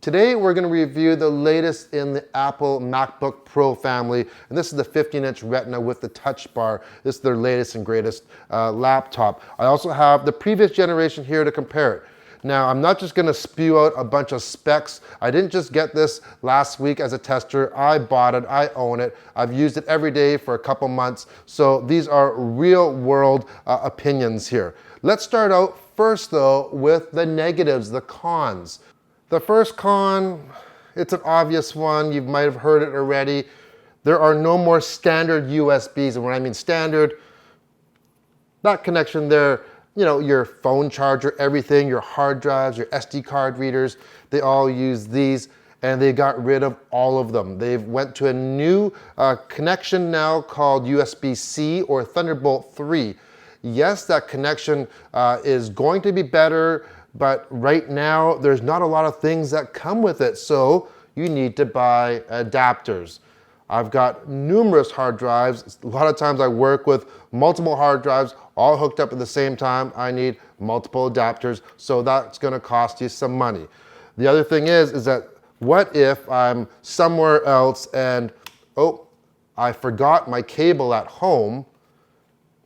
Today we're going to review the latest in the Apple MacBook Pro family, and this is the 15-inch Retina with the TouchBar. This is their latest and greatest laptop. I also have the previous generation here to compare it. Now, I'm not just going to spew out a bunch of specs. I didn't just get this last week as a tester. I bought it, I own it. I've used it every day for a couple months. So these are real world opinions here. Let's start out first though with the negatives, the cons. The first con, it's an obvious one. You might have heard it already. There are no more standard USBs. And when I mean standard, that connection there, you know, your phone charger, everything, your hard drives, your SD card readers, they all use these, and they got rid of all of them. They've went to a new connection now called USBC or Thunderbolt 3. Yes, that connection is going to be better, but right now there's not a lot of things that come with it, so you need to buy adapters. I've got numerous hard drives. A lot of times I work with multiple hard drives all hooked up at the same time. I need multiple adapters, so that's gonna cost you some money. The other thing is that what if I'm somewhere else and, oh, I forgot my cable at home.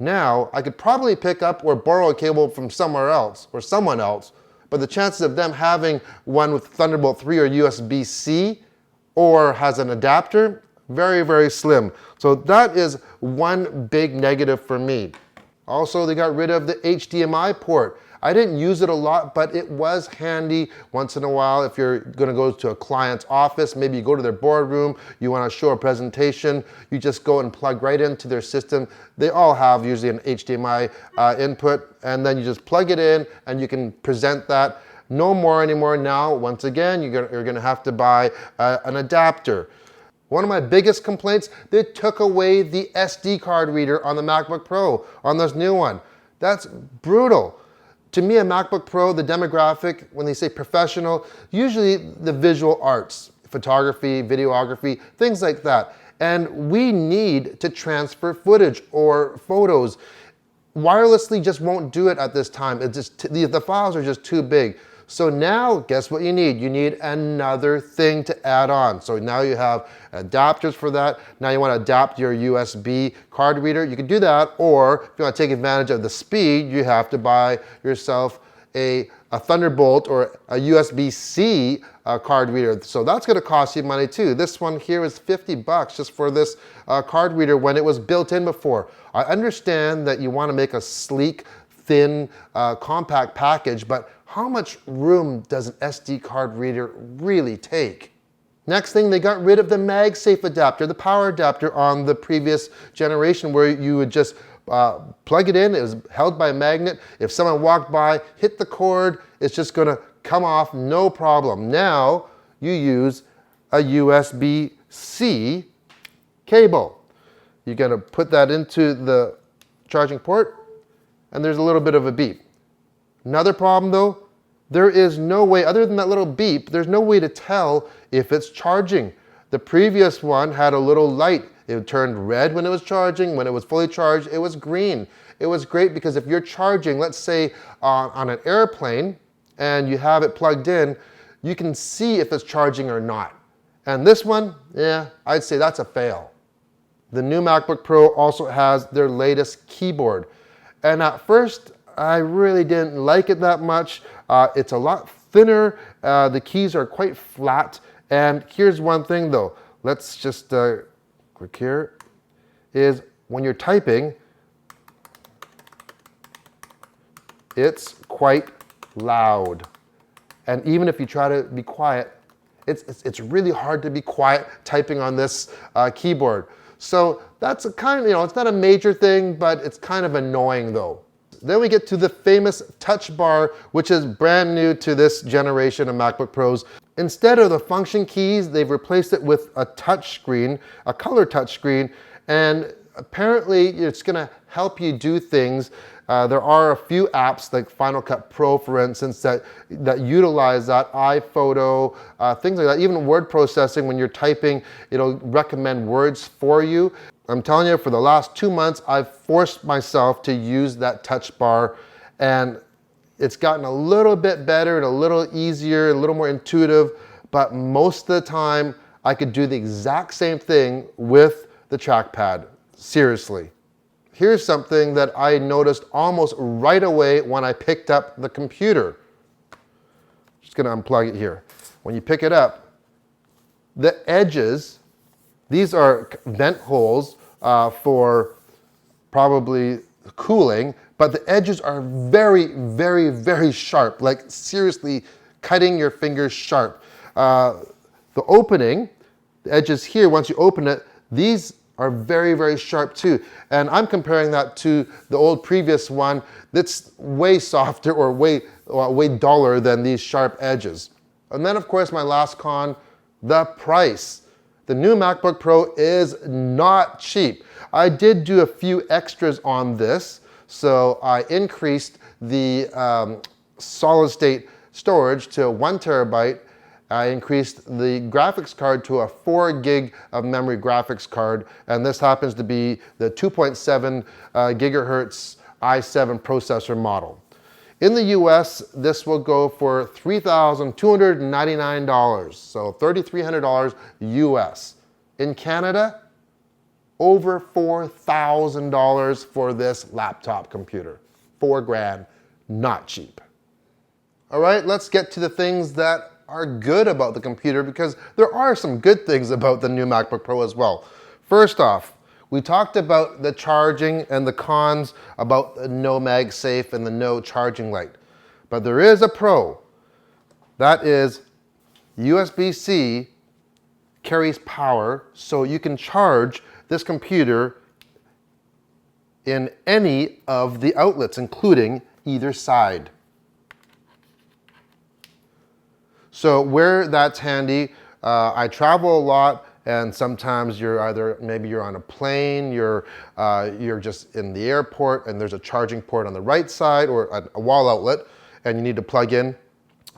Now, I could probably pick up or borrow a cable from somewhere else or someone else, but the chances of them having one with Thunderbolt 3 or USB-C or has an adapter, very, very slim. So that is one big negative for me. Also, they got rid of the HDMI port. I didn't use it a lot, but it was handy once in a while if you're gonna go to a client's office, maybe you go to their boardroom, you wanna show a presentation, you just go and plug right into their system. They all have usually an HDMI input, and then you just plug it in and you can present that. No more anymore now. Once again, you're gonna have to buy an adapter. One of my biggest complaints, they took away the SD card reader on the MacBook Pro, on this new one. That's brutal. To me, a MacBook Pro, the demographic, when they say professional, usually the visual arts, photography, videography, things like that. And we need to transfer footage or photos. Wirelessly just won't do it at this time. It just, the files are just too big. So now, guess what you need? You need another thing to add on. So now you have adapters for that. Now you want to adapt your USB card reader. You can do that, or if you want to take advantage of the speed, you have to buy yourself a Thunderbolt or a USB-C card reader. So that's going to cost you money too. This one here is $50 just for this card reader when it was built in before. I understand that you want to make a sleek, thin, compact package, but how much room does an SD card reader really take? Next thing, they got rid of the MagSafe adapter, the power adapter on the previous generation where you would just plug it in. It was held by a magnet. If someone walked by, hit the cord, it's just gonna come off, no problem. Now you use a USB-C cable. You're gonna put that into the charging port, and there's a little bit of a beep. Another problem though, there is no way, other than that little beep, there's no way to tell if it's charging. The previous one had a little light. It turned red when it was charging. When it was fully charged, it was green. It was great because if you're charging, let's say on an airplane, and you have it plugged in, you can see if it's charging or not. And this one, yeah, I'd say that's a fail. The new MacBook Pro also has their latest keyboard. And at first, I really didn't like it that much. It's a lot thinner. The keys are quite flat. And here's one thing though. Let's just click here. Is when you're typing, it's quite loud. And even if you try to be quiet, it's really hard to be quiet typing on this keyboard. So that's a kind of, you know, it's not a major thing, but it's kind of annoying though. Then we get to the famous TouchBar, which is brand new to this generation of MacBook Pros. Instead of the function keys, they've replaced it with a touch screen, a color touch screen, and apparently it's gonna help you do things. There are a few apps like Final Cut Pro, for instance, that utilize that, iPhoto, things like that. Even word processing, when you're typing, it'll recommend words for you. I'm telling you, for the last 2 months, I've forced myself to use that TouchBar, and it's gotten a little bit better and a little easier, a little more intuitive, but most of the time I could do the exact same thing with the trackpad. Seriously. Here's something that I noticed almost right away when I picked up the computer. Just gonna unplug it here. When you pick it up, the edges, these are vent holes for probably cooling, but the edges are very, very, very sharp, like seriously cutting your fingers sharp. The opening, the edges here, once you open it, these are very, very sharp too. And I'm comparing that to the old previous one that's way softer or way duller than these sharp edges. And then of course my last con, the price. The new MacBook Pro is not cheap. I did do a few extras on this. So I increased the solid state storage to 1 terabyte. I increased the graphics card to a 4 gig of memory graphics card, and this happens to be the 2.7 gigahertz i7 processor model. In the US, this will go for $3,299, so $3,300 US. In Canada, over $4,000 for this laptop computer. $4,000, not cheap. All right, let's get to the things that are good about the computer, because there are some good things about the new MacBook Pro as well. First off, we talked about the charging and the cons about the no MagSafe and the no charging light. But there is a pro. That is USB-C carries power, so you can charge this computer in any of the outlets, including either side. So where that's handy, I travel a lot, and sometimes maybe you're on a plane, you're just in the airport, and there's a charging port on the right side or a wall outlet, and you need to plug in.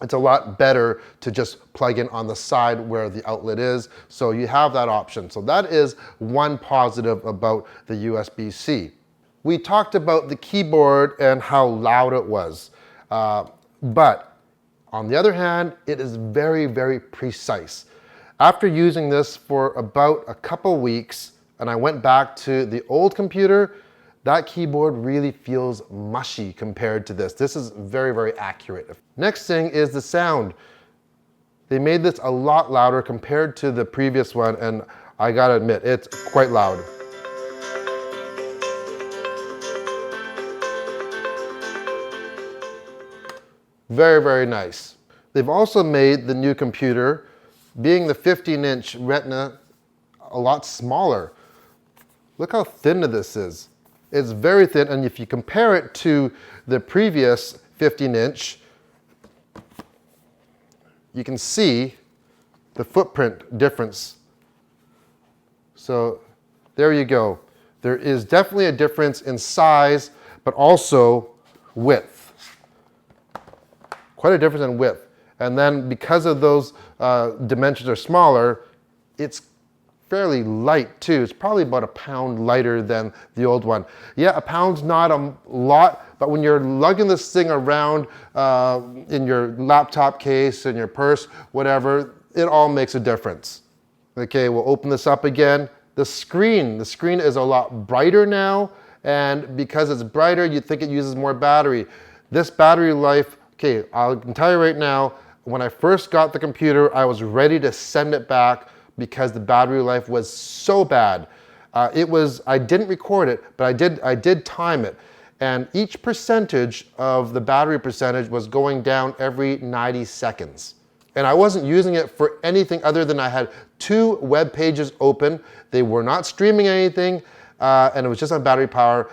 It's a lot better to just plug in on the side where the outlet is, so you have that option. So that is one positive about the USB-C. We talked about the keyboard and how loud it was, but on the other hand, it is very, very precise. After using this for about a couple weeks, and I went back to the old computer, that keyboard really feels mushy compared to this. This is very, very accurate. Next thing is the sound. They made this a lot louder compared to the previous one, and I gotta admit, it's quite loud. Very, very nice. They've also made the new computer, being the 15-inch Retina, a lot smaller. Look how thin this is. It's very thin, and if you compare it to the previous 15-inch, you can see the footprint difference. So there you go. There is definitely a difference in size, but also width. Quite a difference in width. And then because of those dimensions are smaller, it's fairly light too. It's probably about a pound lighter than the old one. Yeah, a pound's not a lot, but when you're lugging this thing around in your laptop case, in your purse, whatever, it all makes a difference. Okay, we'll open this up again. The screen is a lot brighter now, and because it's brighter, you'd think it uses more battery. This battery life, okay, I can tell you right now, when I first got the computer, I was ready to send it back because the battery life was so bad. I didn't record it, but I did time it. And each percentage of the battery percentage was going down every 90 seconds. And I wasn't using it for anything other than I had 2 web pages open. They were not streaming anything, and it was just on battery power.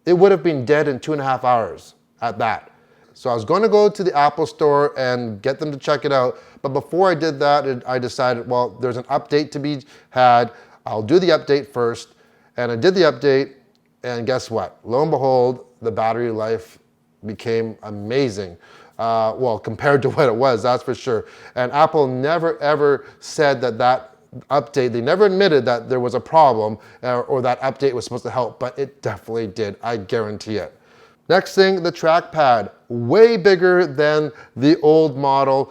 It would have been dead in 2.5 hours at that. So I was going to go to the Apple store and get them to check it out. But before I did that, I decided, well, there's an update to be had. I'll do the update first. And I did the update, and guess what? Lo and behold, the battery life became amazing. Well, compared to what it was, that's for sure. And Apple never ever said that update, they never admitted that there was a problem or that update was supposed to help, but it definitely did, I guarantee it. Next thing, the trackpad. Way bigger than the old model,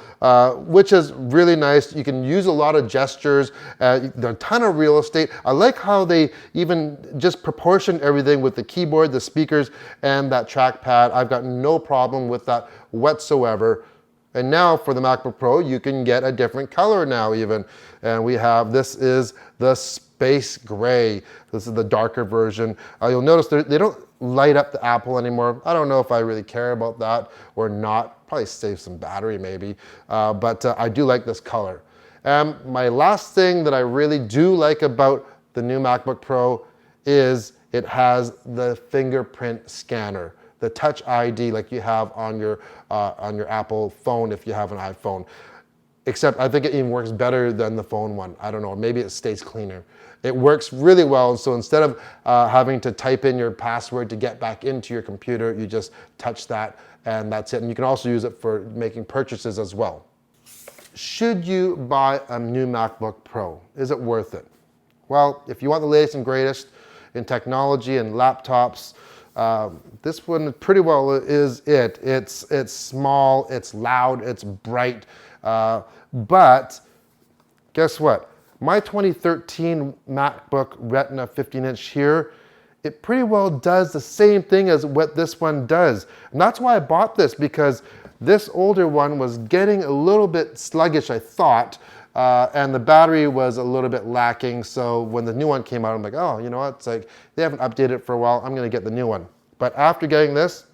which is really nice. You can use a lot of gestures, there's a ton of real estate. I like how they even just proportion everything with the keyboard, the speakers, and that trackpad. I've got no problem with that whatsoever. And now for the MacBook Pro, you can get a different color now even. And we have, this is the space gray. This is the darker version. You'll notice they don't light up the Apple anymore. I don't know if I really care about that or not. Probably save some battery maybe, but I do like this color. My last thing that I really do like about the new MacBook Pro is it has the fingerprint scanner, the Touch ID like you have on your Apple phone if you have an iPhone. Except I think it even works better than the phone one. I don't know, maybe it stays cleaner. It works really well, so instead of having to type in your password to get back into your computer, you just touch that and that's it. And you can also use it for making purchases as well. Should you buy a new MacBook Pro? Is it worth it? Well, if you want the latest and greatest in technology and laptops, this one pretty well is it. It's small, it's loud, it's bright, but guess what? My 2013 MacBook Retina 15-inch here, it pretty well does the same thing as what this one does. And that's why I bought this, because this older one was getting a little bit sluggish, I thought, and the battery was a little bit lacking. So when the new one came out, I'm like, oh, you know what? It's like they haven't updated it for a while. I'm going to get the new one. But after getting this,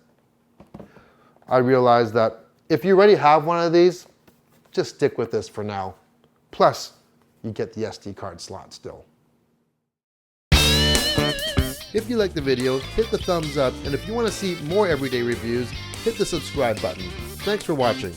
I realized that if you already have one of these, just stick with this for now. Plus, you get the SD card slot still. If you like the video, hit the thumbs up, and if you want to see more everyday reviews, hit the subscribe button. Thanks for watching.